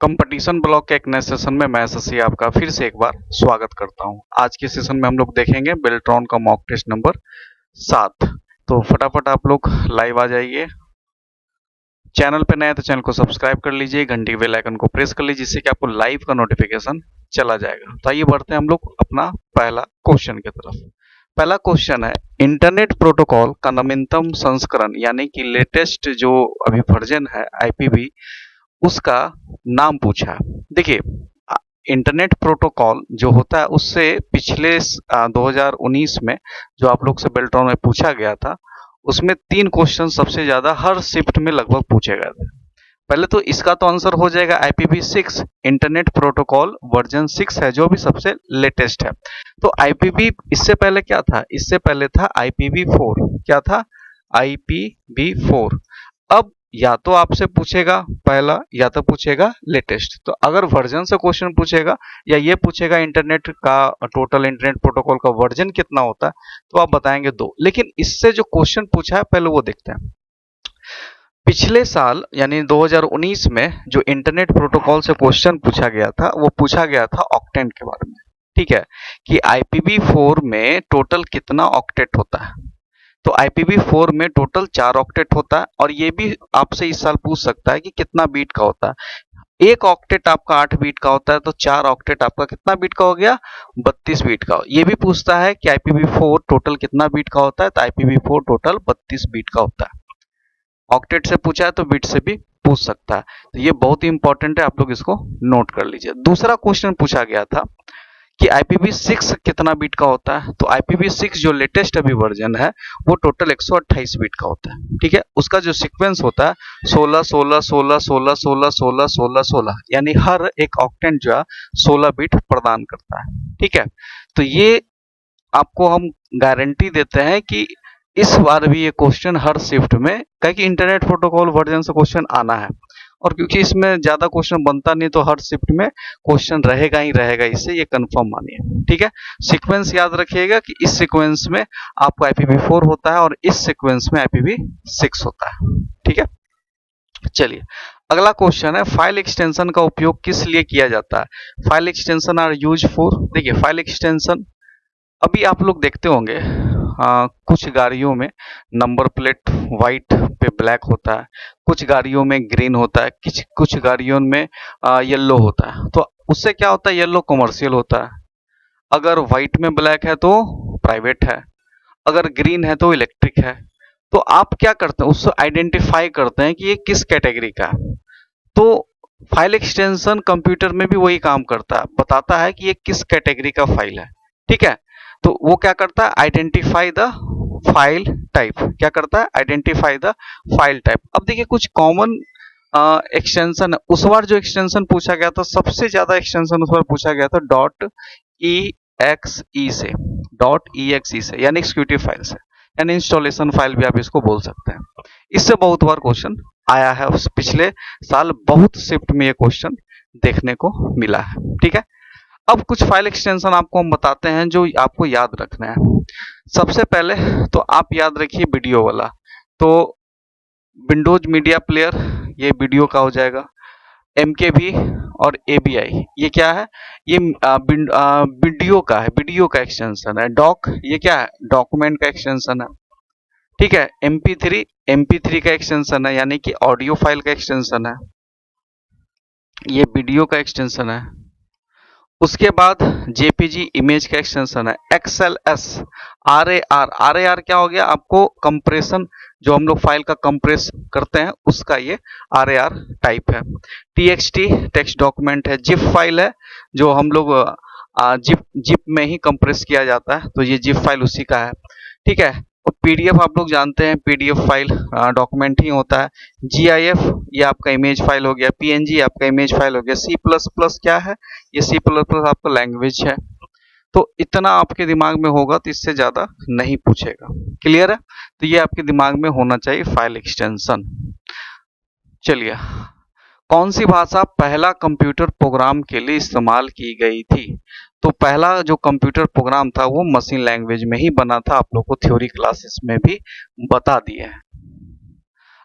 Competition block के एक नए सेशन में मैं शशि आपका फिर से एक बार स्वागत करता हूं। आज के सेशन में हम लोग देखेंगे बेल्ट्रॉन का मॉक टेस्ट नंबर 7। तो फटाफट आप लोग लाइव आ जाइए। चैनल पे नए तो चैनल को सब्सक्राइब कर लीजिए, घंटी के बेल आइकन को प्रेस कर लीजिए, जिससे कि आपको लाइव का नोटिफिकेशन चला जाएगा। तो आइए बढ़ते हैं हम लोग अपना पहला क्वेश्चन की तरफ। पहला क्वेश्चन है, इंटरनेट प्रोटोकॉल का नवीनतम संस्करण यानी कि लेटेस्ट जो अभी वर्जन है आईपीवी, उसका नाम पूछा। देखिए, इंटरनेट प्रोटोकॉल जो होता है उससे पिछले 2019 में जो आप लोग से बेल्ट्रॉन में पूछा गया था, उसमें 3 क्वेश्चन सबसे ज्यादा हर शिफ्ट में लगभग पूछे गए थे। पहले तो इसका तो आंसर हो जाएगा IPv6, इंटरनेट प्रोटोकॉल वर्जन 6 है जो भी सबसे लेटेस्ट है। तो IPv इससे पहले क्या था? इससे पहले था IPv4। क्या था? IPv4। अब या तो आपसे पूछेगा पहला या तो पूछेगा लेटेस्ट। तो अगर वर्जन से क्वेश्चन पूछेगा या ये पूछेगा इंटरनेट का टोटल इंटरनेट प्रोटोकॉल का वर्जन कितना होता है, तो आप बताएंगे 2। लेकिन इससे जो क्वेश्चन पूछा है पहले वो देखते हैं। पिछले साल यानी 2019 में जो इंटरनेट प्रोटोकॉल से क्वेश्चन पूछा गया था वो पूछा गया था ऑक्टेंट के बारे में। ठीक है, कि IPv4 में टोटल कितना ऑक्टेट होता है। तो IPv4 में टोटल 4 ऑक्टेट होता है, और ये भी आपसे इस साल पूछ सकता है कि कितना बीट का होता है। एक ऑक्टेट आपका 8 बीट का होता है, तो 4 ऑक्टेट आपका कितना बीट का हो गया? 32 बीट का। ये भी पूछता है कि IPv4 टोटल कितना बीट का होता है, तो IPv4 टोटल 32 बीट का होता है। ऑक्टेट से पूछा है तो बिट से भी पूछ सकता है। तो ये बहुत ही इंपॉर्टेंट है, आप लोग इसको नोट कर लीजिए। दूसरा क्वेश्चन पूछा गया था कि IPv6 कितना बीट का होता है। तो IPv6 जो लेटेस्ट अभी वर्जन है वो टोटल 128 बीट का होता है। ठीक है, उसका जो सीक्वेंस होता है 16 16 16 16 16 16 16 16, यानी हर एक ऑक्टेंट जो है 16 बीट प्रदान करता है। ठीक है, तो ये आपको हम गारंटी देते हैं कि इस बार भी ये क्वेश्चन हर शिफ्ट में, क्योंकि इंटरनेट प्रोटोकॉल वर्जन से क्वेश्चन आना है, और क्योंकि इसमें ज्यादा क्वेश्चन बनता नहीं तो हर शिफ्ट में क्वेश्चन रहेगा ही रहेगा, इससे ये कंफर्म मानिए। ठीक है, सीक्वेंस याद रखिएगा कि इस सीक्वेंस में आपको IPv4 होता है और इस सीक्वेंस में IPv6 होता है। ठीक है, चलिए अगला क्वेश्चन है, फाइल एक्सटेंशन का उपयोग किस लिए किया जाता है? File extension are use for. देखिए, फाइल एक्सटेंशन अभी आप लोग देखते होंगे कुछ गाड़ियों में नंबर प्लेट व्हाइट पे ब्लैक होता है, कुछ गाड़ियों में ग्रीन होता है, कुछ गाड़ियों में येलो होता है। तो उससे क्या होता है? येलो कमर्शियल होता है, अगर व्हाइट में ब्लैक है तो प्राइवेट है, अगर ग्रीन है तो इलेक्ट्रिक है। तो आप क्या करते हैं? उससे आइडेंटिफाई करते हैं कि ये किस कैटेगरी का है। तो फाइल एक्सटेंशन कंप्यूटर में भी वही काम करता है, बताता है कि ये किस कैटेगरी का फाइल है। ठीक है, तो वो क्या करता है? Identify the file type. क्या करता है? Identify the file type. अब देखिए, कुछ कॉमन एक्सटेंशन है। उस बार जो एक्सटेंशन पूछा गया था, सबसे ज्यादा एक्सटेंशन उस बार पूछा गया था .exe से, .exe से, यानी एक्सिक्यूटिव फाइल से, यानी इंस्टॉलेशन फाइल भी आप इसको बोल सकते हैं। इससे बहुत बार क्वेश्चन आया है, उस पिछले साल बहुत शिफ्ट में ये क्वेश्चन देखने को मिला है। ठीक है, अब कुछ फाइल एक्सटेंशन आपको हम बताते हैं जो आपको याद रखना है। सबसे पहले तो आप याद रखिए वीडियो वाला। तो विंडोज मीडिया प्लेयर, ये वीडियो का हो जाएगा। MKV और ABI, ये क्या है? ये वीडियो का है, वीडियो का एक्सटेंशन है। डॉक, ये क्या है? डॉक्यूमेंट का एक्सटेंशन है। ठीक है, MP3 का एक्सटेंशन है, यानी कि ऑडियो फाइल का एक्सटेंशन है। ये वीडियो का एक्सटेंशन है। उसके बाद JPG इमेज का एक्सटेंशन है। XLS, RAR क्या हो गया? आपको कंप्रेशन, जो हम लोग फाइल का कंप्रेस करते हैं उसका ये RAR टाइप है। TXT टेक्स्ट डॉक्यूमेंट है। जिप फाइल है, जो हम लोग जिप में ही कंप्रेस किया जाता है, तो ये जिप फाइल उसी का है। ठीक है, और PDF आप लोग जानते हैं, PDF फाइल डॉक्यूमेंट ही होता है। GIF, ये आपका इमेज फाइल हो गया। PNG आपका इमेज फाइल हो गया। C++ क्या है? ये C++ आपका लैंग्वेज है। तो इतना आपके दिमाग में होगा, तो इससे ज्यादा नहीं पूछेगा। क्लियर है? तो ये आपके दिमाग में होना चाहिए फाइल एक्सटेंशन। चलिए, कौन सी भाषा पहला कंप्यूटर प्रोग्राम के लिए इस्तेमाल की गई थी? तो पहला जो कंप्यूटर प्रोग्राम था वो मशीन लैंग्वेज में ही बना था, आप लोग को थ्योरी क्लासेस में भी बता दिए हैं।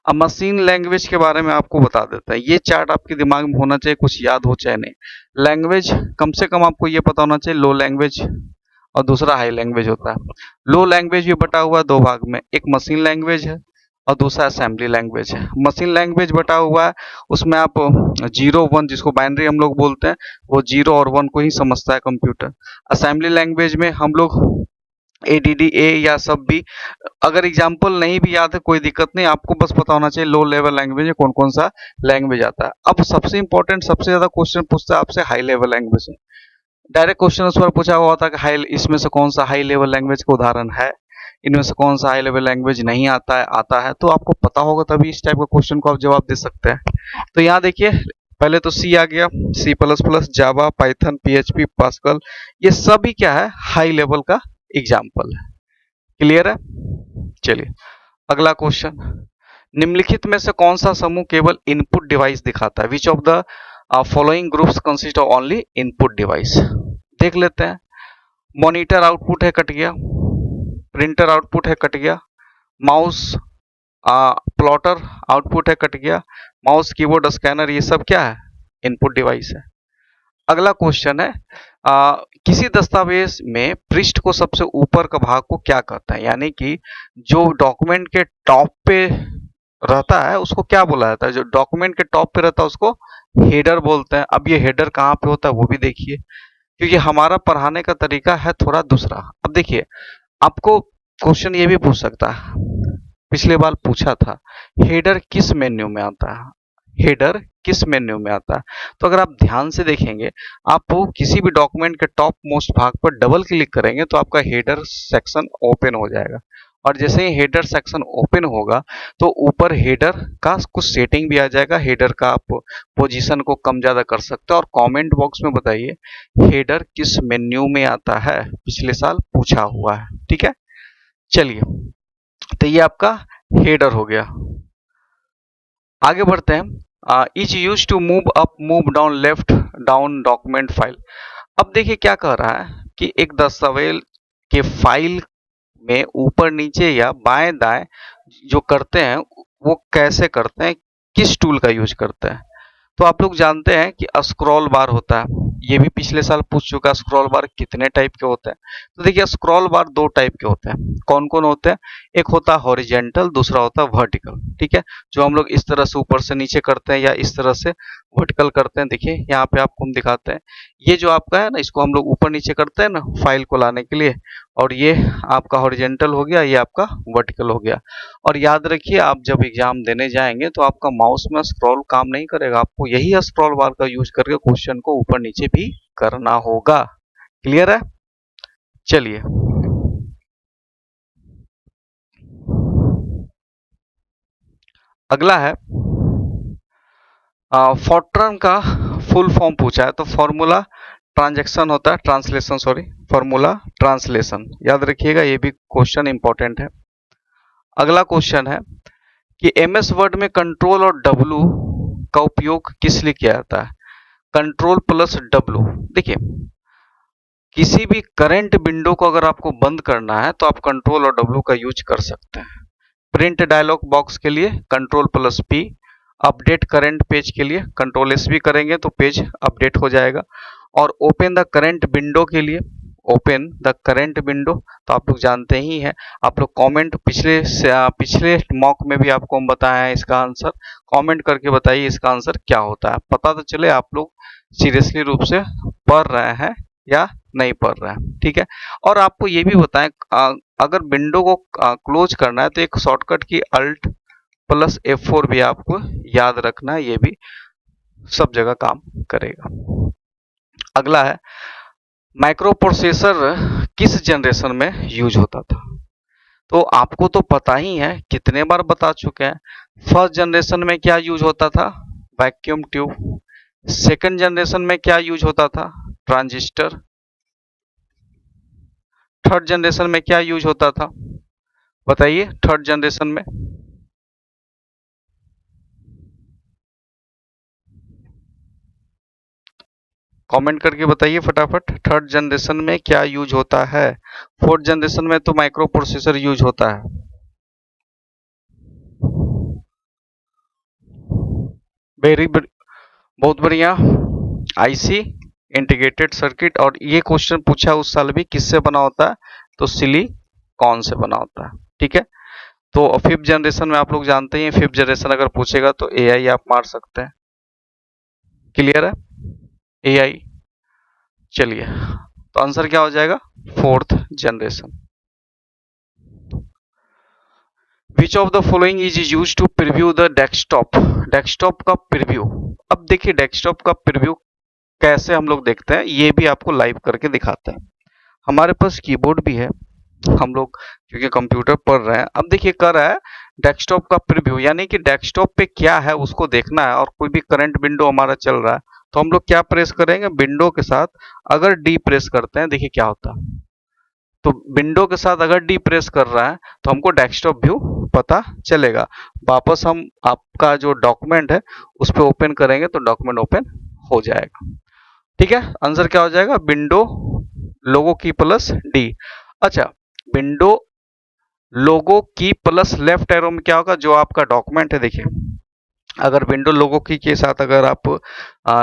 अब मशीन लैंग्वेज के बारे में आपको बता देता है। ये चार्ट आपके दिमाग में होना चाहिए, कुछ याद हो चाहे नहीं। लैंग्वेज कम से कम आपको ये पता होना चाहिए, लो लैंग्वेज और दूसरा हाई लैंग्वेज होता है। लो लैंग्वेज भी बटा हुआ है दो भाग में, एक मशीन लैंग्वेज है और दूसरा असेंबली लैंग्वेज है। मशीन लैंग्वेज बटा हुआ है, उसमें आप 0 1 जिसको बाइनरी हम लोग बोलते हैं, वो 0 और 1 को ही समझता है कंप्यूटर। असेंबली लैंग्वेज में हम लोग ADDA या सब भी, अगर एग्जाम्पल नहीं भी याद है कोई दिक्कत नहीं, आपको बस पता होना चाहिए लो लेवल लैंग्वेज में कौन कौन सा लैंग्वेज आता है। अब सबसे इंपॉर्टेंट, सबसे ज्यादा क्वेश्चन पूछता है आपसे हाई लेवल लैंग्वेज में। डायरेक्ट क्वेश्चन उस पर पूछा हुआ था कि हाई, इसमें से कौन सा हाई लेवल लैंग्वेज का उदाहरण है, इनमें से कौन सा हाई लेवल लैंग्वेज नहीं आता है, आता है। तो आपको पता होगा तभी इस टाइप का क्वेश्चन को आप जवाब दे सकते हैं। तो यहाँ देखिए, पहले तो सी आ गया, C++, जावा, पाइथन, PHP, पास्कल, ये सभी क्या है, हाई लेवल का एग्जाम्पल है। क्लियर है? चलिए अगला क्वेश्चन, निम्नलिखित में से कौन सा समूह केवल इनपुट डिवाइस दिखाता है? Which of the following groups consist of only input device? देख लेते हैं। मॉनिटर आउटपुट है, कट गया। प्रिंटर आउटपुट है, कट गया। माउस प्लॉटर आउटपुट है, कट गया। माउस, कीबोर्ड, स्कैनर, ये सब क्या है, इनपुट डिवाइस है। अगला क्वेश्चन है, किसी दस्तावेज में पृष्ठ को सबसे ऊपर का भाग को क्या कहते हैं? यानी कि जो डॉक्यूमेंट के टॉप पे रहता है उसको क्या बोला जाता है? जो डॉक्यूमेंट के टॉप पे रहता है उसको हेडर बोलते हैं। अब ये हेडर कहाँ पे होता है वो भी देखिए, क्योंकि हमारा पढ़ाने का तरीका है थोड़ा दूसरा। अब देखिए, आपको क्वेश्चन ये भी पूछ सकता है, पिछले बार पूछा था, हेडर किस मेन्यू में आता है? हेडर किस मेन्यू में आता है? तो अगर आप ध्यान से देखेंगे, आप किसी भी डॉक्यूमेंट के टॉप मोस्ट भाग पर डबल क्लिक करेंगे तो आपका हेडर सेक्शन ओपन हो जाएगा। और जैसे ही हेडर सेक्शन ओपन होगा तो ऊपर हेडर का कुछ सेटिंग भी आ जाएगा। हेडर का आप पोजीशन को कम ज्यादा कर सकते हो। और कमेंट बॉक्स में बताइए हेडर किस मेन्यू में आता है, पिछले साल पूछा हुआ है। ठीक है, चलिए, तो ये आपका हेडर हो गया। आगे बढ़ते हैं। Is use to move up, move down, left down document file. अब देखिए क्या कह रहा है कि एक दस्तावेज के फाइल में ऊपर नीचे या बाएं दाएं जो करते हैं वो कैसे करते हैं, किस टूल का यूज करते हैं? तो आप लोग जानते हैं कि स्क्रॉल बार होता है, ये भी पिछले साल पूछ चुका है। स्क्रॉल बार कितने टाइप के होते हैं? तो देखिए, स्क्रॉल बार दो टाइप के होते हैं। कौन कौन होते हैं? एक होता है हॉरिजेंटल, दूसरा होता है वर्टिकल। ठीक है, जो हम लोग इस तरह से ऊपर से नीचे करते हैं या इस तरह से वर्टिकल करते हैं। देखिए यहाँ पे आपको हम दिखाते हैं, ये जो आपका है ना, इसको हम लोग ऊपर नीचे करते हैं ना फाइल को लाने के लिए, और ये आपका हॉरिजेंटल हो गया, ये आपका वर्टिकल हो गया। और याद रखिए, आप जब एग्जाम देने जाएंगे तो आपका माउस में स्क्रॉल काम नहीं करेगा, आपको यही स्क्रॉल बार का यूज करके क्वेश्चन को ऊपर नीचे भी करना होगा। क्लियर है? चलिए, अगला है, फॉर्ट्रन का फुल फॉर्म पूछा है। तो फॉर्मूला ट्रांजैक्शन होता है, ट्रांसलेशन, सॉरी, फॉर्मूला ट्रांसलेशन, याद रखिएगा, ये भी क्वेश्चन इंपॉर्टेंट है। अगला क्वेश्चन है कि MS वर्ड में कंट्रोल और W का उपयोग किस लिए किया जाता है? कंट्रोल प्लस W, देखिए, किसी भी करंट विंडो को अगर आपको बंद करना है तो आप कंट्रोल और W का यूज कर सकते हैं। प्रिंट डायलॉग बॉक्स के लिए control plus P, update current page के लिए कंट्रोल S भी करेंगे तो पेज अपडेट हो जाएगा। और ओपन द करंट विंडो के लिए ओपन द करंट विंडो, तो आप लोग जानते ही हैं। आप लोग कमेंट पिछले मॉक में भी आपको हम बताया है इसका आंसर, कमेंट करके बताइए इसका आंसर क्या होता है, पता तो चले आप लोग सीरियसली रूप से पढ़ रहे हैं या नहीं पढ़ रहे हैं। ठीक है, और आपको ये भी बताएं, अगर विंडो को क्लोज करना है तो एक शॉर्टकट की अल्ट प्लस F4 भी आपको याद रखना है, ये भी सब जगह काम करेगा। अगला है, माइक्रो प्रोसेसर किस जनरेशन में यूज होता था? तो आपको तो पता ही है, कितने बार बता चुके हैं। फर्स्ट जनरेशन में क्या यूज होता था? Vacuum tube. सेकंड जनरेशन में क्या यूज होता था? ट्रांजिस्टर। थर्ड जनरेशन में क्या यूज होता था? बताइए, थर्ड जनरेशन में। कमेंट करके बताइए फटाफट, थर्ड जनरेशन में क्या यूज होता है? फोर्थ जनरेशन में तो माइक्रो प्रोसेसर यूज होता है। वेरी बहुत बढ़िया। आईसी इंटीग्रेटेड सर्किट, और ये क्वेश्चन पूछा उस साल भी, किससे बना होता है? तो सिलिकॉन से बना होता है। ठीक है, तो फिफ्थ जनरेशन में आप लोग जानते हैं, फिफ्थ जनरेशन अगर पूछेगा तो एआई आप मार सकते हैं। क्लियर है? एआई। चलिए, तो आंसर क्या हो जाएगा? Fourth generation. Which of the following is use to preview the desktop? Desktop का प्रीव्यू। अब देखिए, डेस्कटॉप का प्रीव्यू कैसे हम लोग देखते हैं, ये भी आपको लाइव करके दिखाते हैं। हमारे पास कीबोर्ड भी है, हम लोग क्योंकि कंप्यूटर पढ़ रहे हैं। अब देखिए, कर रहा है डेस्कटॉप का प्रीव्यू, यानी कि डेस्कटॉप पे क्या है उसको देखना है, और कोई भी करंट विंडो हमारा चल रहा है, तो हम लोग क्या प्रेस करेंगे? विंडो के साथ अगर डी प्रेस करते हैं, देखिए क्या होता है। तो विंडो के साथ अगर डी प्रेस कर रहा है तो हमको डेस्कटॉप व्यू पता चलेगा। वापस हम आपका जो डॉक्यूमेंट है उस पर ओपन करेंगे तो डॉक्यूमेंट ओपन हो जाएगा। ठीक है, आंसर क्या हो जाएगा? विंडो लोगो की प्लस डी। अच्छा, विंडो लोगो की प्लस लेफ्ट एरो में क्या होगा? जो आपका डॉक्यूमेंट है, देखिए अगर विंडो लोगो की के साथ अगर आप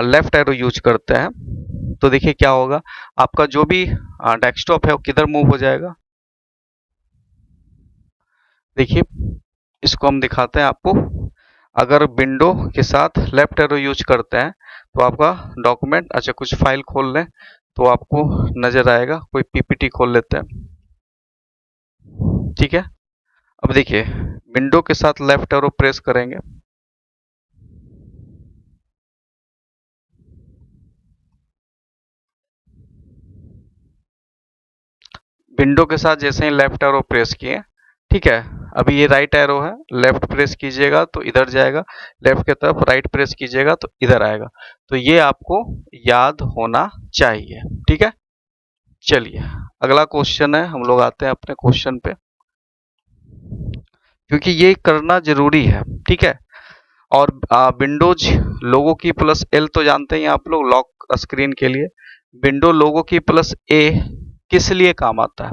लेफ्ट एरो यूज करते हैं तो देखिए क्या होगा, आपका जो भी डेस्कटॉप है वो किधर मूव हो जाएगा? देखिए, इसको हम दिखाते हैं आपको। अगर विंडो के साथ लेफ्ट एरो यूज करते हैं तो आपका डॉक्यूमेंट, अच्छा कुछ फाइल खोल लें तो आपको नजर आएगा। कोई पीपीटी खोल लेते हैं। ठीक है, अब देखिए विंडो के साथ लेफ्ट एरो प्रेस करेंगे, विंडो के साथ जैसे ही लेफ्ट एरो प्रेस किए, ठीक है, अभी ये राइट एरो है, लेफ्ट प्रेस कीजिएगा तो इधर जाएगा, लेफ्ट की तरफ राइट प्रेस कीजिएगा तो इधर आएगा। तो ये आपको याद होना चाहिए। ठीक है, चलिए अगला क्वेश्चन है, हम लोग आते हैं अपने क्वेश्चन पे, क्योंकि ये करना जरूरी है। ठीक है, और विंडोज लोगो की प्लस एल तो जानते हैं आप लोग, लॉक स्क्रीन के लिए। विंडो लोगो की प्लस ए किस लिए काम आता है?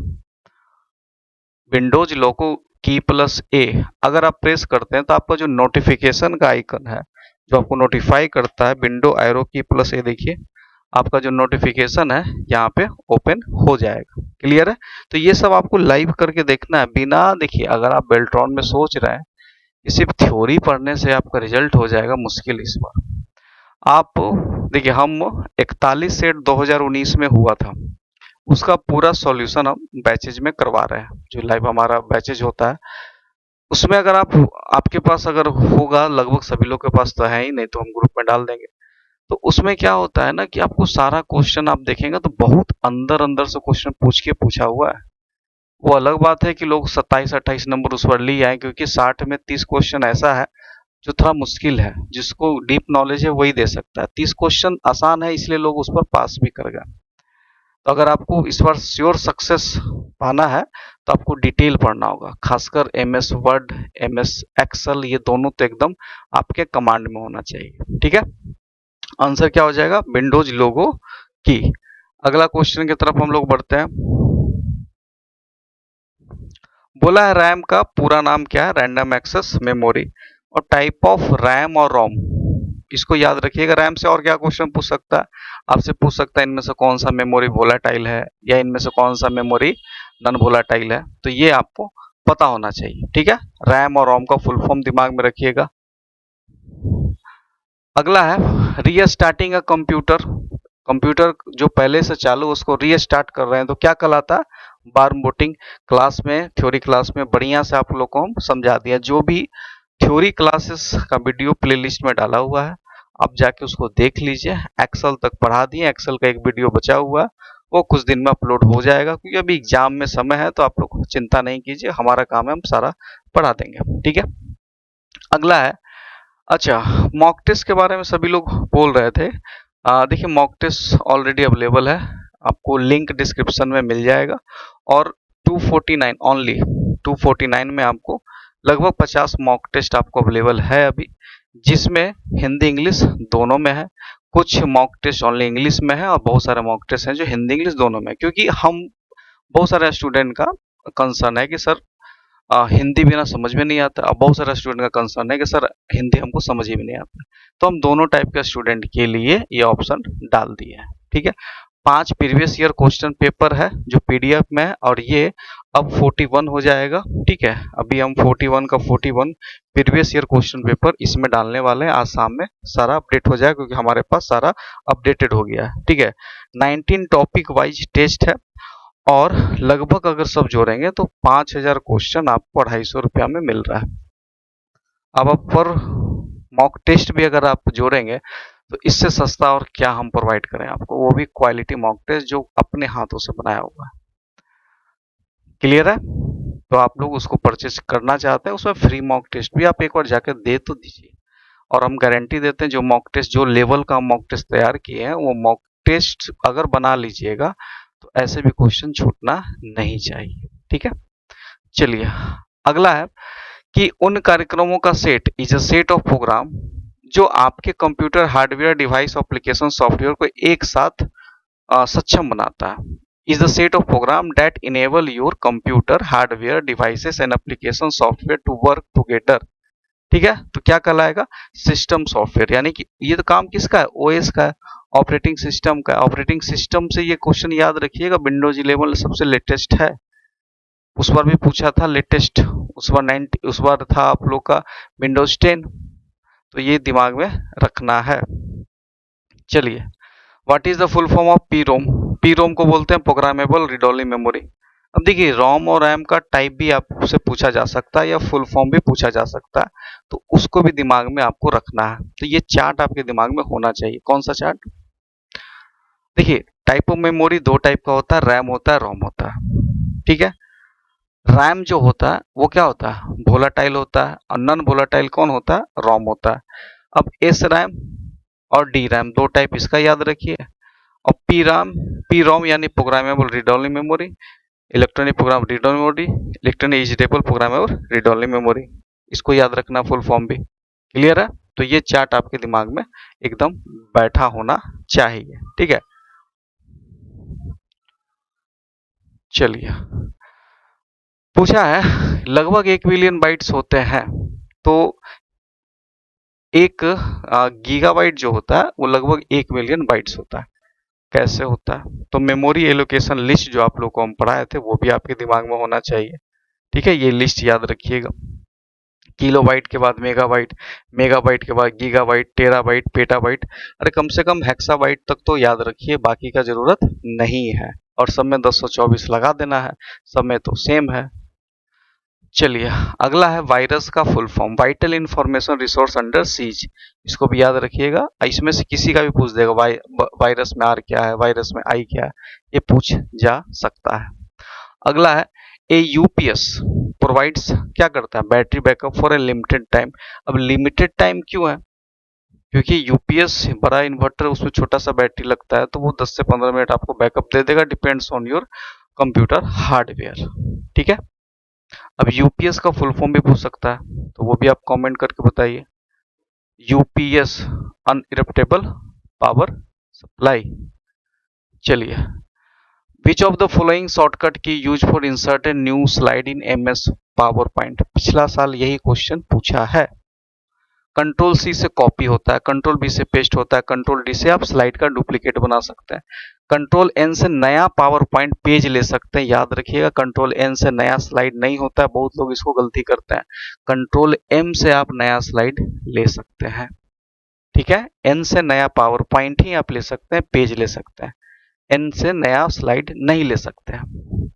विंडोज लोगो की प्लस ए अगर आप प्रेस करते हैं तो आपका जो नोटिफिकेशन का आइकन है, जो आपको नोटिफाई करता है, विंडो एरो की प्लस ए, देखिए आपका जो नोटिफिकेशन है यहाँ पे ओपन हो जाएगा। क्लियर है? तो ये सब आपको लाइव करके देखना है। बिना देखिए, अगर आप बेल्ट्रॉन में सोच रहे हैं कि सिर्फ थ्योरी पढ़ने से आपका रिजल्ट हो जाएगा, मुश्किल इस बार। आप देखिए, हम 41 सेट 2019 में हुआ था, उसका पूरा सॉल्यूशन हम बैचेज में करवा रहे हैं। जो लाइव हमारा बैचेज होता है उसमें अगर आपके पास अगर होगा, लगभग सभी लोग के पास तो है ही, नहीं तो हम ग्रुप में डाल देंगे। तो उसमें क्या होता है ना कि आपको सारा क्वेश्चन आप देखेंगे तो बहुत अंदर अंदर से क्वेश्चन पूछ के पूछा हुआ है। वो अलग बात है कि लोग 27-28 नंबर उस पर ले आए, क्योंकि 60 में 30 क्वेश्चन ऐसा है जो थोड़ा मुश्किल है, जिसको डीप नॉलेज है वही दे सकता है। 30 क्वेश्चन आसान है इसलिए लोग उस पर पास भी कर गए। तो अगर आपको इस बार श्योर सक्सेस पाना है तो आपको डिटेल पढ़ना होगा, खासकर एमएस वर्ड, एमएस एक्सेल, ये दोनों तो एकदम आपके कमांड में होना चाहिए। ठीक है, आंसर क्या हो जाएगा? विंडोज लोगो की। अगला क्वेश्चन की तरफ हम लोग बढ़ते हैं। बोला है रैम का पूरा नाम क्या है? Random access memory. और टाइप ऑफ रैम और रोम, इसको याद रखिएगा। रैम से और क्या क्वेश्चन पूछ सकता है? आपसे पूछ सकता है इनमें से कौन सा मेमोरी वोलेटाइल है, या इनमें से कौन सा मेमोरी नॉन वोलेटाइल है। तो ये आपको पता होना चाहिए। ठीक है, रैम और रोम का फुल फॉर्म दिमाग में रखिएगा। अगला है रीस्टार्टिंग अ कंप्यूटर। कंप्यूटर जो पहले से चालू उसको रीस्टार्ट कर रहे हैं तो क्या कहलाता है? Warm booting. क्लास में, थ्योरी क्लास में बढ़िया से आप लोग को हम समझा दिया। जो भी थ्योरी क्लासेस का वीडियो प्लेलिस्ट में डाला हुआ है, आप जाके उसको देख लीजिए। एक्सेल तक पढ़ा दिए, एक्सेल का एक वीडियो बचा हुआ है, वो कुछ दिन में अपलोड हो जाएगा, क्योंकि अभी एग्जाम में समय है। तो आप लोग चिंता नहीं कीजिए, हमारा काम है, हम सारा पढ़ा देंगे। ठीक है, अगला है, अच्छा मॉक टेस्ट के बारे में सभी लोग बोल रहे थे। देखिए मॉक टेस्ट ऑलरेडी अवेलेबल है, आपको लिंक डिस्क्रिप्शन में मिल जाएगा। और 249 ओनली, 249 में आपको लगभग 50 मॉक टेस्ट आपको अवेलेबल है अभी, जिसमें हिंदी इंग्लिश दोनों में है। कुछ मॉक टेस्ट ओनली इंग्लिश में है और बहुत सारे मॉक टेस्ट हैं जो हिंदी इंग्लिश दोनों में है। क्योंकि हम बहुत सारे स्टूडेंट का कंसर्न है कि सर हिंदी बिना समझ में नहीं आता। अब बहुत सारे स्टूडेंट का कंसर्न है कि सर हिंदी हमको समझ ही में नहीं आता, तो हम दोनों टाइप के स्टूडेंट के लिए ये ऑप्शन डाल दिए हैं। ठीक है, 5 प्रीवियस ईयर क्वेश्चन पेपर है जो पीडीएफ में है, और ये अब 41 हो जाएगा। ठीक है, अभी हम 41 का 41 प्रीवियस ईयर क्वेश्चन पेपर इसमें डालने वाले हैं। आज शाम में सारा अपडेट हो जाएगा, क्योंकि हमारे पास सारा अपडेटेड हो गया है। ठीक है, 19 टॉपिक वाइज टेस्ट है, और लगभग अगर सब जोड़ेंगे तो 5000 क्वेश्चन आपको 250 रुपया में मिल रहा है। अब आप पर मॉक टेस्ट भी अगर आप जोड़ेंगे तो इससे सस्ता और क्या हम प्रोवाइड करें आपको, वो भी क्वालिटी मॉक टेस्ट जो अपने हाथों से बनाया हुआ है। क्लियर है? तो आप लोग उसको परचेज करना चाहते हैं, उसमें फ्री मॉक टेस्ट भी आप एक बार जाकर दे तो दीजिए, और हम गारंटी देते हैं जो मॉक टेस्ट जो लेवल का मॉक टेस्ट तैयार किए हैं वो मॉक टेस्ट अगर बना लीजिएगा तो ऐसे भी क्वेश्चन छूटना नहीं चाहिए। ठीक है, चलिए अगला है कि उन कार्यक्रमों का set is a set of program जो आपके computer hardware device application software को एक साथ सक्षम बनाता है। Is the set of program that enable your computer hardware devices and application software to work together. ठीक है, तो क्या कहलाएगा? सिस्टम सॉफ्टवेयर, यानी कि ये तो काम किसका है? ओएस का है, ऑपरेटिंग सिस्टम का। ऑपरेटिंग सिस्टम से ये क्वेश्चन याद रखिएगा, विंडोज 11 सबसे लेटेस्ट है, उस बार भी पूछा था लेटेस्ट, उस बार 90, उस बार था आप लोग का विंडोज 10, तो ये दिमाग में रखना है। चलिए, what is the full form of P ROM? P ROM को बोलते हैं प्रोग्रामेबल रीड ओनली मेमोरी। अब देखिए, रोम और रैम का टाइप भी आपसे पूछा जा सकता है या फुल फॉर्म भी पूछा जा सकता है, तो उसको भी दिमाग में आपको रखना है। तो ये चार्ट आपके दिमाग में होना चाहिए। कौन सा चार्ट? देखिए, टाइप ऑफ मेमोरी दो टाइप का होता है, रैम होता है, रोम होता है। ठीक है, रैम जो होता है वो क्या होता है? वोलाटाइल होता है, और नॉन वोलाटाइल कौन होता है? रोम होता है। अब एस रैम और डी रैम दो टाइप इसका याद रखिए। और पी रोम यानी programmable read only memory, electronic program read only memory, electronic executable programmable read only memory. इसको याद रखना, फुल फॉर्म भी। क्लियर है? तो ये चार्ट आपके दिमाग में एकदम बैठा होना चाहिए। ठीक है, चलिए पूछा है लगभग 1 बिलियन बाइट्स होते हैं, तो एक गीगाबाइट जो होता है वो लगभग 1 मिलियन बाइट्स होता है। कैसे होता है? तो मेमोरी एलोकेशन लिस्ट जो आप लोग को हम पढ़ाए थे वो भी आपके दिमाग में होना चाहिए। ठीक है, ये लिस्ट याद रखिएगा। किलोबाइट के बाद मेगाबाइट, मेगाबाइट के बाद गीगाबाइट, टेराबाइट, पेटाबाइट। अरे कम से कम हेक्साबाइट तक तो याद रखिए, बाकी का जरूरत नहीं है। और सब में 1024 लगा देना है, सब में तो सेम है। चलिए अगला है वायरस का full form, vital information resource under seize. इसको भी याद रखिएगा, इसमें से किसी का भी पूछ देगा वायरस में आर क्या है, वायरस में आई क्या है, ये पूछ जा सकता है। अगला है ए यूपीएस प्रोवाइड्स, क्या करता है? Battery backup for a limited time. अब लिमिटेड टाइम क्यों है? क्योंकि यूपीएस बड़ा इन्वर्टर, उसमें छोटा सा बैटरी लगता है, तो वो 10 से 15 मिनट आपको बैकअप दे देगा, depends on your computer hardware. ठीक है, अब यूपीएस का फुल फॉर्म भी पूछ सकता है, तो वो भी आप कमेंट करके बताइए। UPS uninterruptable power supply. चलिए, which of the following shortcut key use for insert a new slide in MS PowerPoint? पिछला साल यही क्वेश्चन पूछा है। कंट्रोल सी से कॉपी होता है, कंट्रोल बी से पेस्ट होता है, कंट्रोल डी से आप स्लाइड का डुप्लीकेट बना सकते हैं, कंट्रोल एन से नया पावर पॉइंट पेज ले सकते हैं। याद रखिएगा, कंट्रोल एन से नया स्लाइड नहीं होता है, बहुत लोग इसको गलती करते हैं। कंट्रोल एम से आप नया स्लाइड ले सकते हैं। ठीक है, एन से नया पावर पॉइंट ही आप ले सकते हैं, पेज ले सकते हैं, एन से नया स्लाइड नहीं ले सकते हैं।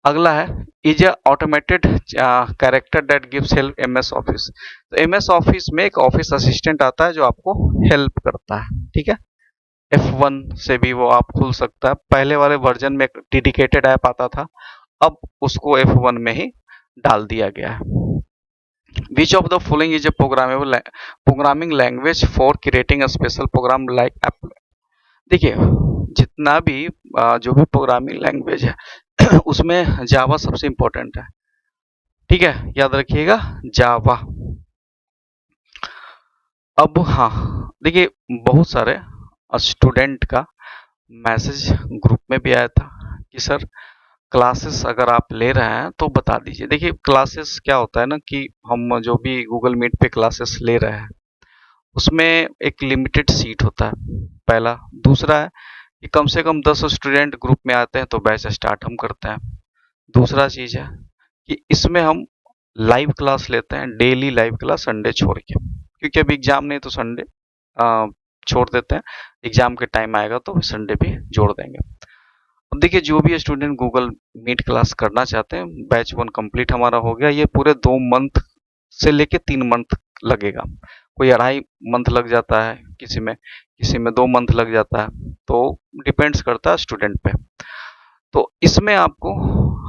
अगला है is a automated character that gives help MS office. तो एमएस ऑफिस में एक ऑफिस असिस्टेंट आता है जो आपको हेल्प करता है। ठीक है, F1 से भी वो आप खुल सकता है। पहले वाले वर्जन में एक डेडिकेटेड ऐप आता था, अब उसको F1 में ही डाल दिया गया है। Which of the following is a programming language for creating a special program like Apple. देखिए, जितना भी जो भी प्रोग्रामिंग लैंग्वेज है उसमें जावा सबसे इंपॉर्टेंट है। ठीक है, याद रखिएगा जावा। अब हाँ, देखिए बहुत सारे स्टूडेंट का मैसेज ग्रुप में भी आया था कि सर क्लासेस अगर आप ले रहे हैं तो बता दीजिए। देखिए क्लासेस क्या होता है ना कि हम जो भी गूगल मीट पे क्लासेस ले रहे हैं उसमें एक लिमिटेड सीट होता है, पहला। दूसरा है कि कम से कम 10 स्टूडेंट ग्रुप में आते हैं तो बैच स्टार्ट हम करते हैं। दूसरा चीज है कि इसमें हम लाइव क्लास लेते हैं, डेली लाइव क्लास, संडे छोड़ के, क्योंकि अभी एग्जाम नहीं तो संडे छोड़ देते हैं। एग्जाम के टाइम आएगा तो संडे भी जोड़ देंगे। अब देखिए जो भी स्टूडेंट गूगल मीट क्लास करना चाहते हैं, बैच 1 कंप्लीट हमारा हो गया। ये पूरे 2 मंथ से लेके 3 मंथ लगेगा। कोई 2.5 मंथ लग जाता है, किसी में 2 मंथ लग जाता है, तो डिपेंड्स करता है स्टूडेंट पे। तो इसमें आपको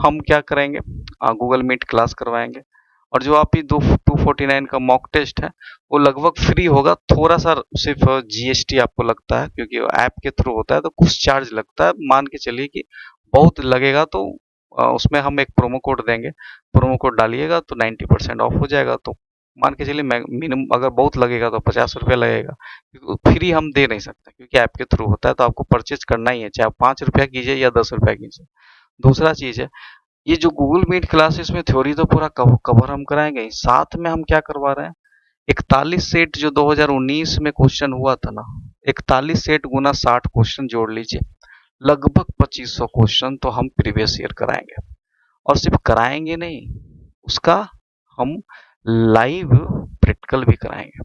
हम क्या करेंगे, गूगल मीट क्लास करवाएंगे। और जो आप ये 249 का मॉक टेस्ट है वो लगभग फ्री होगा। थोड़ा सा सिर्फ जीएसटी आपको लगता है, क्योंकि ऐप के थ्रू होता है तो कुछ चार्ज लगता है। मान के चलिए कि बहुत लगेगा तो उसमें हम एक प्रोमो कोड देंगे। प्रोमो कोड डालिएगा तो 90% ऑफ हो जाएगा। तो मान के चलिए मिनिमम अगर बहुत लगेगा तो 50 रुपया लगेगा, क्योंकि फ्री हम दे नहीं सकते, क्योंकि ऐप के थ्रू होता है तो आपको परचेज करना ही है, चाहे आप 5 रुपया कीजिए या 10 रुपया कीजिए। दूसरा चीज है, ये जो गूगल मीट क्लासेस में थ्योरी तो पूरा कवर हम कराएंगे ही, साथ में हम क्या करवा रहे हैं, 41 सेट जो 2019 में क्वेश्चन हुआ था ना, 41 सेट गुना 60 क्वेश्चन जोड़ लीजिए, लगभग 2500 क्वेश्चन तो हम प्रीवियस ईयर कराएंगे। और सिर्फ कराएंगे नहीं, उसका हम लाइव प्रैक्टिकल भी कराएंगे।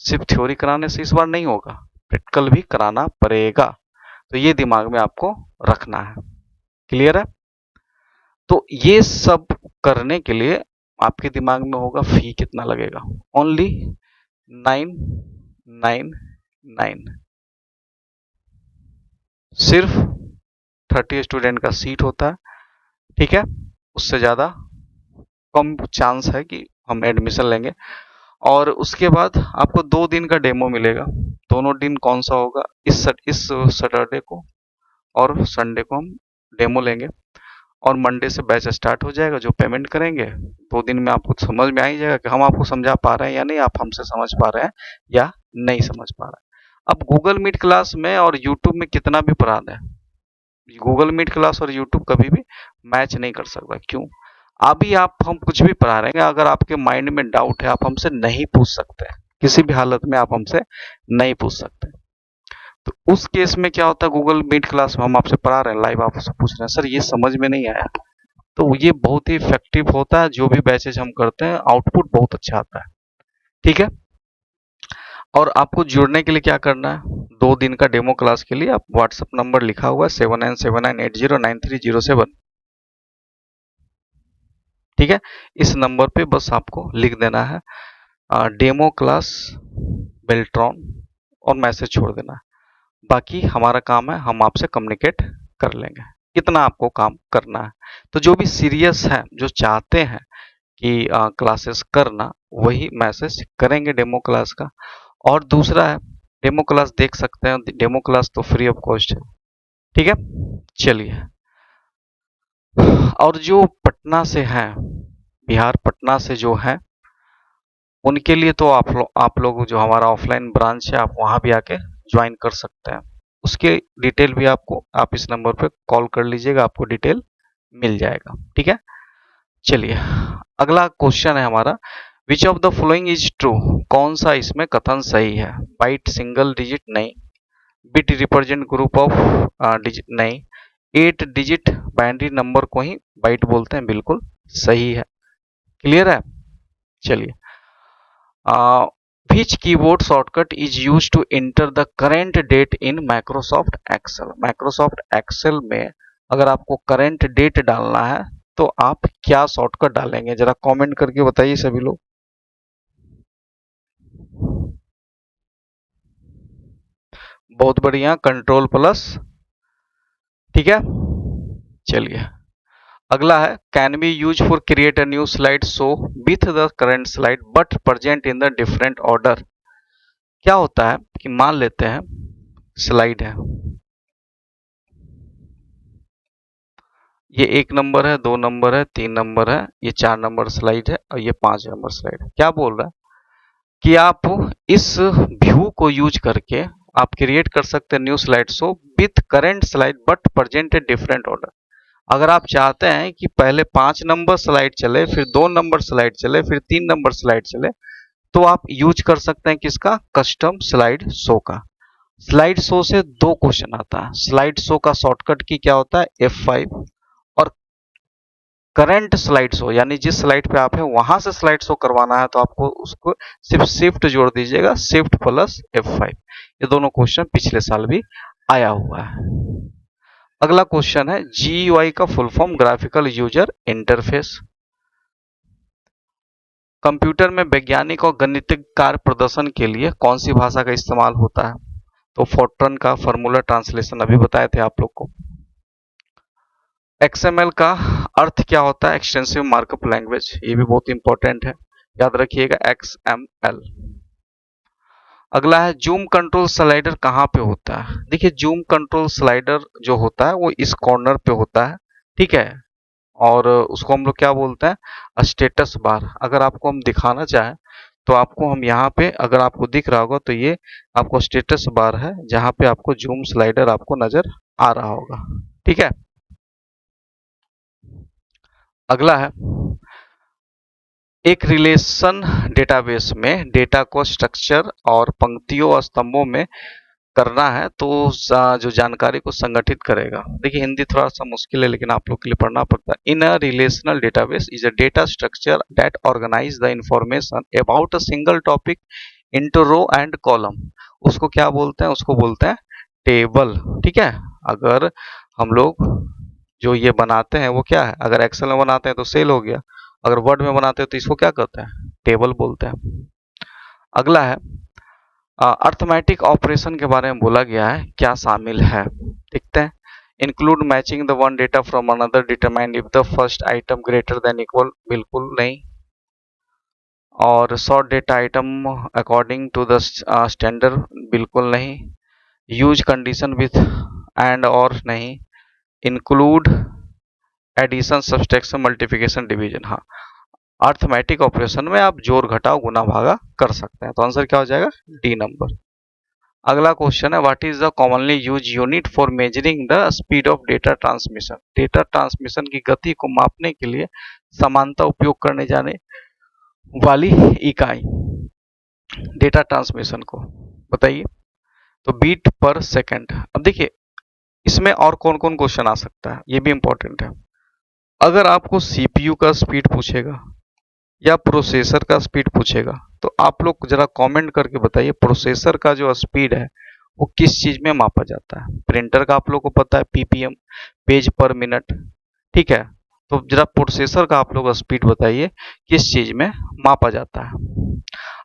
सिर्फ थ्योरी कराने से इस बार नहीं होगा, प्रैक्टिकल भी कराना पड़ेगा। तो ये दिमाग में आपको रखना है। क्लियर है? तो ये सब करने के लिए आपके दिमाग में होगा फी कितना लगेगा। ओनली 999, सिर्फ 30 स्टूडेंट का सीट होता है। ठीक है, उससे ज्यादा कम चांस है कि हम एडमिशन लेंगे। और उसके बाद आपको 2 दिन का डेमो मिलेगा। दोनों दिन कौन सा होगा, इस सैटरडे को और संडे को हम डेमो लेंगे। और मंडे से बैच स्टार्ट हो जाएगा। जो पेमेंट करेंगे 2 दिन में आपको समझ में आ ही जाएगा कि हम आपको समझा पा रहे हैं या नहीं, आप हमसे समझ पा रहे हैं या नहीं समझ पा रहे हैं। अब गूगल मीट क्लास में और यूट्यूब में कितना भी पढ़ा दें, गूगल मीट क्लास और यूट्यूब कभी भी मैच नहीं कर सकता। क्यों? अभी आप हम कुछ भी पढ़ा रहे हैं, अगर आपके माइंड में डाउट है आप हमसे नहीं पूछ सकते, किसी भी हालत में आप हमसे नहीं पूछ सकते। तो उस केस में क्या होता है, गूगल मीट क्लास में हम आपसे पढ़ा रहे हैं लाइव, आप उससे पूछ रहे हैं सर ये समझ में नहीं आया, तो ये बहुत ही इफेक्टिव होता है। जो भी बैचेज हम करते हैं आउटपुट बहुत अच्छा आता है। ठीक है, और आपको जुड़ने के लिए क्या करना है, 2 दिन का डेमो क्लास के लिए आप व्हाट्सएप नंबर लिखा हुआ है 7979809307। ठीक है, इस नंबर पे बस आपको लिख देना है डेमो क्लास बेल्ट्रॉन और मैसेज छोड़ देना है। बाकी हमारा काम है, हम आपसे कम्युनिकेट कर लेंगे। कितना आपको काम करना है। तो जो भी सीरियस है, जो चाहते हैं कि क्लासेस करना, वही मैसेज करेंगे डेमो क्लास का। और दूसरा है, डेमो क्लास देख सकते हैं, डेमो क्लास तो फ्री ऑफ कॉस्ट है। ठीक है, चलिए। और जो पटना से हैं, बिहार पटना से जो हैं, उनके लिए तो आप लोग जो हमारा ऑफलाइन ब्रांच है, आप वहां भी आके ज्वाइन कर सकते हैं। उसके डिटेल भी आपको, आप इस नंबर पे कॉल कर लीजिएगा, आपको डिटेल मिल जाएगा। ठीक है, चलिए अगला क्वेश्चन है हमारा, विच of the following is true, कौन सा इसमें कथन सही है। बाइट सिंगल डिजिट नहीं, bit represent group of digit नहीं, 8 डिजिट बाइनरी नंबर को ही बाइट बोलते हैं, बिल्कुल सही है। क्लियर है? चलिए, which keyboard shortcut is used to enter the current date in Microsoft Excel। Microsoft Excel में अगर आपको करंट डेट डालना है तो आप क्या शॉर्टकट डालेंगे, जरा कमेंट करके बताइए सभी लोग। बहुत बढ़िया, कंट्रोल प्लस। ठीक है, चलिए अगला है, can be use for create a new slide show with the current slide but present in the different order. क्या होता है कि मान लेते हैं स्लाइड है, ये 1 नंबर है, 2 नंबर है, 3 नंबर है, ये 4 नंबर स्लाइड है और ये 5 नंबर स्लाइड है। क्या बोल रहा है कि आप इस व्यू को यूज करके आप क्रिएट कर सकते हैं new slide show with current slide but present a different order. अगर आप चाहते हैं कि पहले 5 नंबर स्लाइड चले, फिर 2 नंबर स्लाइड चले, फिर 3 नंबर स्लाइड चले, तो आप यूज कर सकते हैं किसका, कस्टम स्लाइड शो का। स्लाइड शो से 2 क्वेश्चन आता है। स्लाइड शो का शॉर्टकट की क्या होता है, F5, और करंट स्लाइड शो यानी जिस स्लाइड पे आप है वहां से स्लाइड शो करवाना है तो आपको उसको सिर्फ शिफ्ट जोड़ दीजिएगा, शिफ्ट प्लस F5। ये दोनों क्वेश्चन पिछले साल भी आया हुआ है। अगला क्वेश्चन है GUI का full form graphical user interface. Computer में वैज्ञानिक और गणितीय कार्य प्रदर्शन के लिए कौन सी भाषा का इस्तेमाल होता है, तो फोर्ट्रन का फॉर्मूला ट्रांसलेशन अभी बताए थे आप लोग को। XML का अर्थ क्या होता है, एक्सटेंसिव मार्कअप लैंग्वेज, ये भी बहुत इंपॉर्टेंट है, याद रखिएगा XML। अगला है जूम कंट्रोल स्लाइडर कहाँ पे होता है। देखिए जूम कंट्रोल स्लाइडर जो होता है वो इस कॉर्नर पे होता है, ठीक है, और उसको हम लोग क्या बोलते हैं, स्टेटस बार। अगर आपको हम दिखाना चाहें तो आपको हम यहाँ पे, अगर आपको दिख रहा होगा तो ये आपको स्टेटस बार है जहाँ पे आपको जूम स्लाइडर आपको नजर आ रहा होगा, ठीक है। अगला है एक रिलेशन डेटाबेस में डेटा को स्ट्रक्चर और पंक्तियों और स्तंभों में करना है तो जो जानकारी को संगठित करेगा। देखिए हिंदी थोड़ा सा मुश्किल है लेकिन आप लोग के लिए पढ़ना पड़ता है। In a relational database is a data structure that organize the information about a single topic into row and column. उसको क्या बोलते हैं, उसको बोलते हैं टेबल, ठीक है। अगर हम लोग जो ये बनाते हैं वो क्या है, अगर एक्सेल में बनाते हैं तो सेल हो गया, अगर वर्ड में बनाते हैं तो इसको क्या कहते हैं, टेबल बोलते हैं। अगला है अर्थमेटिक ऑपरेशन के बारे में बोला गया है, क्या शामिल है, देखते हैं। Include matching the one data from another determined if the first item greater than equal, बिल्कुल नहीं। और sort data item according to the standard, बिल्कुल नहीं। यूज कंडीशन विथ एंड और नहीं। Include addition subtraction multiplication division, हाँ। Arithmetic operation में आप जोड़ घटाव गुना भागा कर सकते हैं, तो आंसर क्या हो जाएगा, डी नंबर। अगला क्वेश्चन है what is the commonly use unit for measuring the speed of data transmission. Data transmission की गति को मापने के लिए समानता उपयोग करने जाने वाली इकाई डेटा ट्रांसमिशन को बताइए, तो बीट पर सेकंड। अब देखिए इसमें और कौन कौन क्वेश्चन आ सकता है, ये भी इंपॉर्टेंट है। अगर आपको सीपीयू का स्पीड पूछेगा या प्रोसेसर का स्पीड पूछेगा तो आप लोग जरा कमेंट करके बताइए प्रोसेसर का जो स्पीड है वो किस चीज में मापा जाता है। प्रिंटर का आप लोग को पता है पीपीएम, पेज पर मिनट, ठीक है। तो जरा प्रोसेसर का आप लोग स्पीड बताइए किस चीज में मापा जाता है।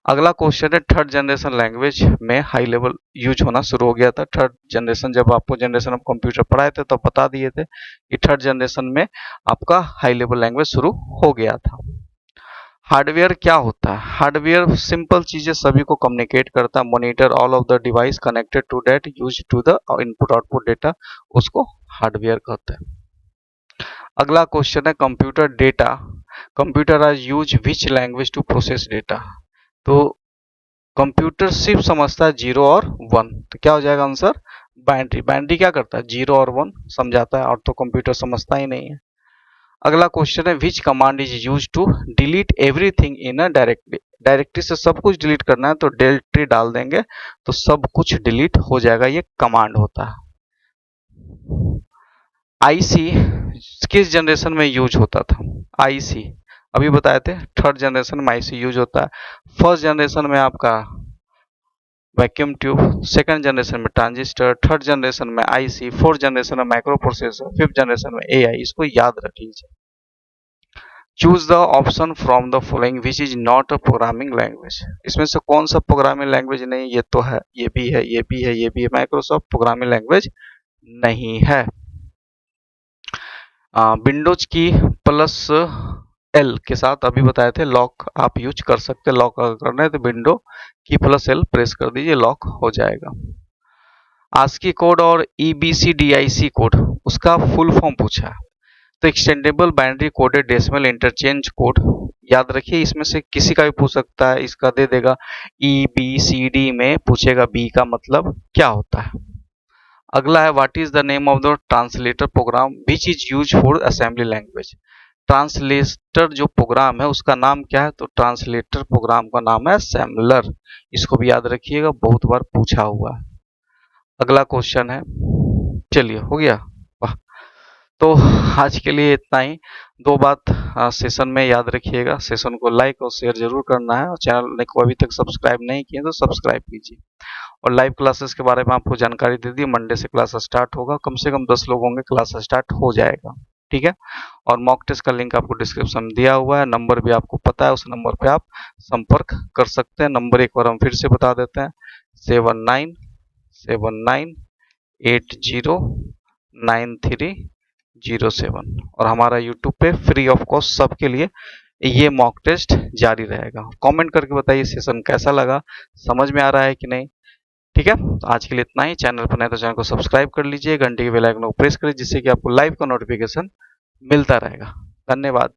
अगला क्वेश्चन है थर्ड जनरेशन लैंग्वेज में हाई लेवल यूज होना शुरू हो गया था। थर्ड जनरेशन, जब आपको जनरेशन ऑफ कंप्यूटर पढ़ाए थे तो बता दिए थे कि थर्ड जनरेशन में आपका हाई लेवल लैंग्वेज शुरू हो गया था। हार्डवेयर क्या होता है, हार्डवेयर सिंपल चीजें सभी को कम्युनिकेट करता है, monitor all of the device connected to that use to the input output data, उसको हार्डवेयर कहते हैं। अगला क्वेश्चन है computer data, computer are use which language to process data. तो कंप्यूटर सिर्फ समझता है 0 और 1, तो क्या हो जाएगा आंसर, बाइनरी। बाइनरी क्या करता है, 0 और 1 समझाता है, और तो कंप्यूटर समझता ही नहीं है। अगला क्वेश्चन है which command is use to delete everything in a directory. Directory से सब कुछ डिलीट करना है तो डायरेक्टरी डाल देंगे तो सब कुछ डिलीट हो जाएगा, ये कमांड होता है। आईसी किस जनरेशन में यूज होता था, आईसी अभी बताए थे थर्ड जनरेशन में आईसी यूज होता है। फर्स्ट जनरेशन में आपका वैक्यूम ट्यूब, सेकंड जनरेशन में ट्रांजिस्टर, थर्ड जनरेशन में आईसी, फोर्थ जनरेशन में माइक्रो प्रोसेसर, फिफ्थ जनरेशन में एआई। इसको याद रख लीजिए। Choose the option from the following which is not a programming language. इसमें से कौन सा प्रोग्रामिंग लैंग्वेज नहीं, ये तो है, ये भी है, ये भी है, ये भी है। माइक्रोसॉफ्ट प्रोग्रामिंग लैंग्वेज नहीं है। विंडोज की प्लस एल के साथ अभी बताए थे लॉक आप यूज कर सकते हैं। लॉक अगर करना है तो विंडो की प्लस एल प्रेस कर दीजिए, लॉक हो जाएगा। आस्की कोड और EBCDIC कोड, उसका फुल फॉर्म पूछा है तो extendable binary coded decimal interchange code, याद रखिए इसमें से किसी का भी पूछ सकता है, इसका दे देगा। EBCD में पूछेगा बी का मतलब क्या होता है। अगला है what is the name of the translator program which is use for assembly language. Translator जो प्रोग्राम है उसका नाम क्या है, तो ट्रांसलेटर प्रोग्राम का नाम है असेंबलर। इसको भी याद रखिएगा, बहुत बार पूछा हुआ है। अगला क्वेश्चन है, चलिए हो गया, वाह। तो आज के लिए इतना ही। दो बात सेशन में याद रखिएगा, सेशन को लाइक और शेयर जरूर करना है, और चैनल को अभी तक सब्सक्राइब नहीं किए तो सब्सक्राइब कीजिए। और लाइव क्लासेस के बारे में आपको जानकारी दे दी, मंडे से क्लास स्टार्ट होगा, कम से कम 10 लोग होंगे, क्लास स्टार्ट हो जाएगा, ठीक है। और मॉक टेस्ट का लिंक आपको डिस्क्रिप्शन में दिया हुआ है, नंबर भी आपको पता है, उस नंबर पे आप संपर्क कर सकते हैं। नंबर एक बार हम फिर से बता देते हैं, 7979809307। और हमारा यूट्यूब पे फ्री ऑफ कॉस्ट सबके लिए ये मॉक टेस्ट जारी रहेगा। कमेंट करके बताइए सेशन कैसा लगा, समझ में आ रहा है कि नहीं, ठीक है। तो आज के लिए इतना ही। चैनल पर नए तो चैनल को सब्सक्राइब कर लीजिए, घंटे के बेल आइकन को प्रेस करिए, जिससे कि आपको लाइव का नोटिफिकेशन मिलता रहेगा। धन्यवाद।